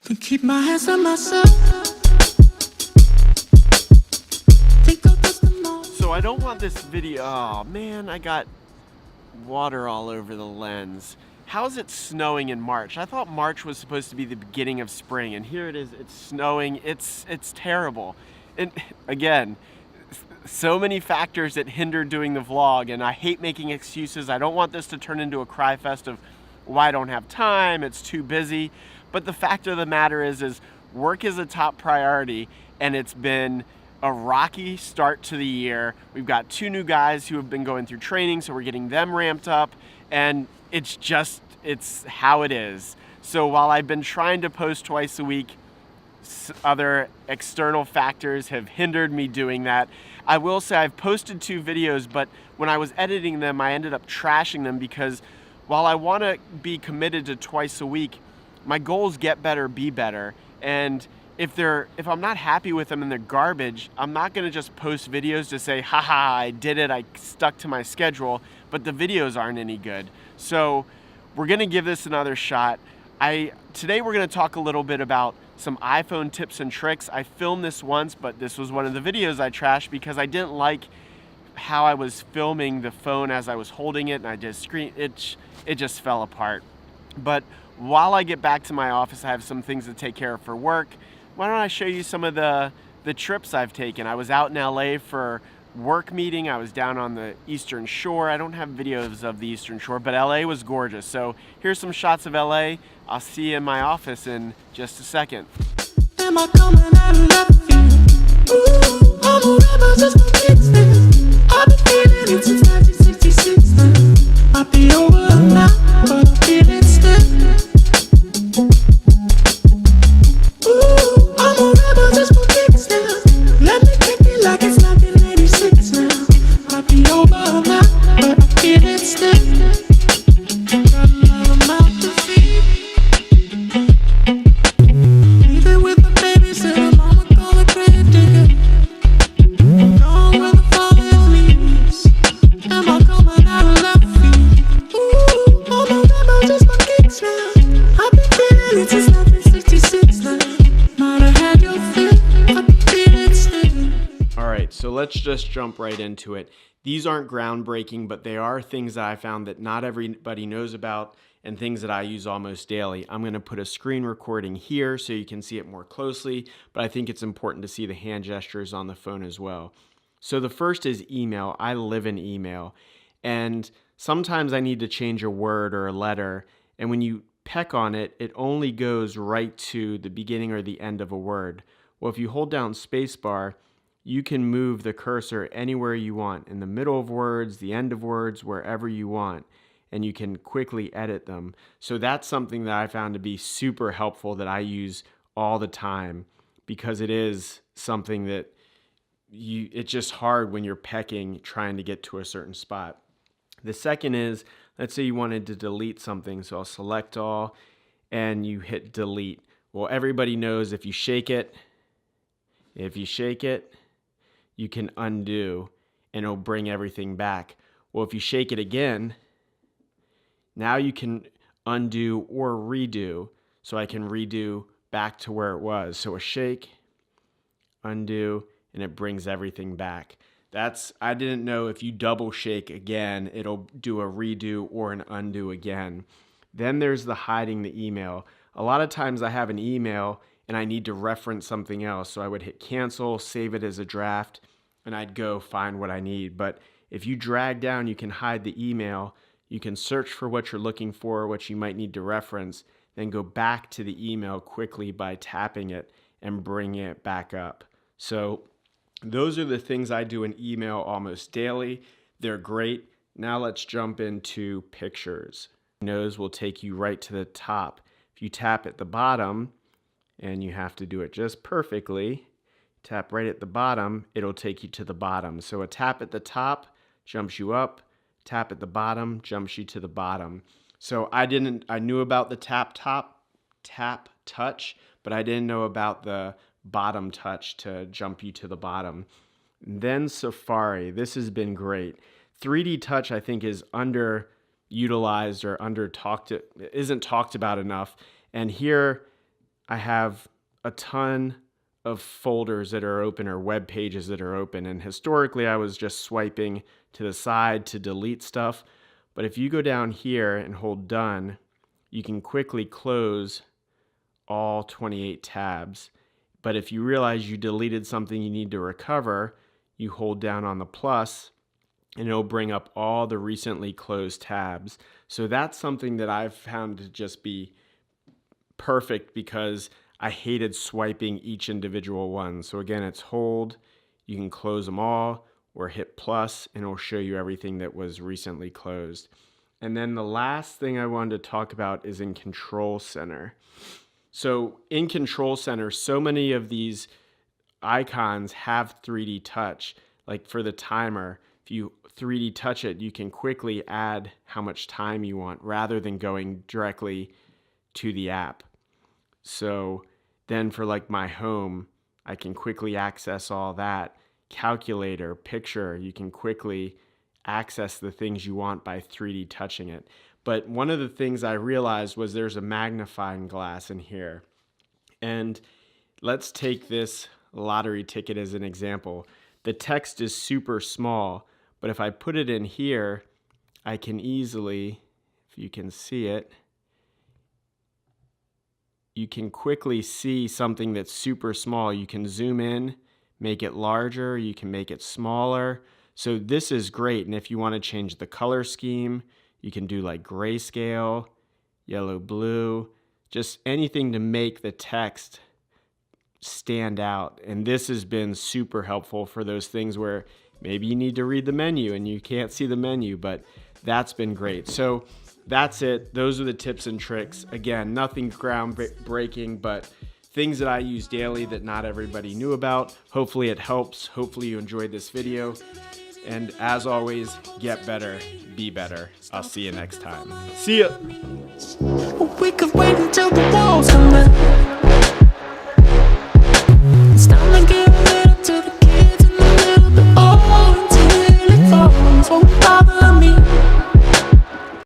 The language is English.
To keep my hands on myself. So I don't want this video. Oh man, I got water all over the lens. How is it snowing in March? I thought March was supposed to be the beginning of spring, and here it is. It's snowing. It's terrible. And again, so many factors that hinder doing the vlog, and I hate making excuses. I don't want this to turn into a cry fest of why I don't have time, it's too busy. But the fact of the matter is work is a top priority, and it's been a rocky start to the year. We've got 2 new guys who have been going through training, so we're getting them ramped up, and it's how it is. So while I've been trying to post twice a week, other external factors have hindered me doing that. I will say I've posted 2 videos, but when I was editing them, I ended up trashing them because while I want to be committed to twice a week, my goals get better, be better. And if I'm not happy with them and they're garbage, I'm not going to just post videos to say, haha, I did it, I stuck to my schedule, but the videos aren't any good. So we're going to give this another shot. Today we're going to talk a little bit about some iPhone tips and tricks. I filmed this once, but this was one of the videos I trashed because I didn't like how I was filming the phone as I was holding it, and I just it just fell apart. But while I get back to my office, I have some things to take care of for work. Why don't I show you some of the trips I've taken? I was out in LA for work meeting. I was down on the Eastern Shore. I don't have videos of the Eastern Shore, but LA was gorgeous. So here's some shots of LA. I'll see you in my office in just a second. Am I coming out of left field? Ooh, I'm a rebel just for kicks then. I've been feeling it since 1966 then. Might be over now, but I feel it still. Ooh, I'm a rebel just for kicks then. Let me kick it like it's 1986 now. Might be over now, but I feel it still. Got another mouth to feed. Leaving with the baby, said her mama call her grave digger. Gone with the falling leaves. Am I coming out of left field? Ooh, I'm a rebel just for kicks now. I've been feeling it since 1966 now. Might have had your fill, I feel it still. All right, so let's just jump right into it. These aren't groundbreaking, but they are things that I found that not everybody knows about and things that I use almost daily. I'm going to put a screen recording here so you can see it more closely, but I think it's important to see the hand gestures on the phone as well. So the first is email. I live in email, and sometimes I need to change a word or a letter, and when you peck on it, it only goes right to the beginning or the end of a word. Well, if you hold down spacebar, you can move the cursor anywhere you want, in the middle of words, the end of words, wherever you want, and you can quickly edit them. So that's something that I found to be super helpful that I use all the time, because it is something that it's just hard when you're pecking trying to get to a certain spot. The second is, let's say you wanted to delete something, so I'll select all and you hit delete. Well, everybody knows if you shake it, you can undo and it'll bring everything back. Well, if you shake it again, now you can undo or redo. So I can redo back to where it was. So a shake, undo, and it brings everything back. I didn't know if you double shake again, it'll do a redo or an undo again. Then there's the hiding the email. A lot of times I have an email and I need to reference something else. So I would hit cancel, save it as a draft, and I'd go find what I need. But if you drag down, you can hide the email. You can search for what you're looking for, what you might need to reference, then go back to the email quickly by tapping it and bringing it back up. So those are the things I do in email almost daily. They're great. Now let's jump into pictures. Nose will take you right to the top. If you tap at the bottom, and you have to do it just perfectly, tap right at the bottom, it'll take you to the bottom. So a tap at the top jumps you up, tap at the bottom jumps you to the bottom. So I knew about the tap touch, but I didn't know about the bottom touch to jump you to the bottom. Then Safari, this has been great. 3D touch I think is underutilized or isn't talked about enough. And here I have a ton of folders that are open or web pages that are open. And historically, I was just swiping to the side to delete stuff. But if you go down here and hold done, you can quickly close all 28 tabs. But if you realize you deleted something you need to recover, you hold down on the plus and it'll bring up all the recently closed tabs. So that's something that I've found to just be perfect because I hated swiping each individual one. So again, it's hold, you can close them all, or hit plus and it'll show you everything that was recently closed. And then the last thing I wanted to talk about is in Control Center. So in Control Center, so many of these icons have 3D touch. Like for the timer, if you 3D touch it, you can quickly add how much time you want rather than going directly to the app. So then for like my home, I can quickly access all that. Calculator, picture, you can quickly access the things you want by 3D touching it. But one of the things I realized was there's a magnifying glass in here. And let's take this lottery ticket as an example. The text is super small, but if I put it in here, I can easily, if you can see it, you can quickly see something that's super small. You can zoom in, make it larger, you can make it smaller. So this is great. And if you want to change the color scheme, you can do like grayscale, yellow, blue, just anything to make the text stand out. And this has been super helpful for those things where maybe you need to read the menu and you can't see the menu, but that's been great. So that's it. Those are the tips and tricks. Again, nothing groundbreaking, but things that I use daily that not everybody knew about. Hopefully it helps. Hopefully you enjoyed this video. And as always, get better, be better. I'll see you next time. See ya. We could wait until the walls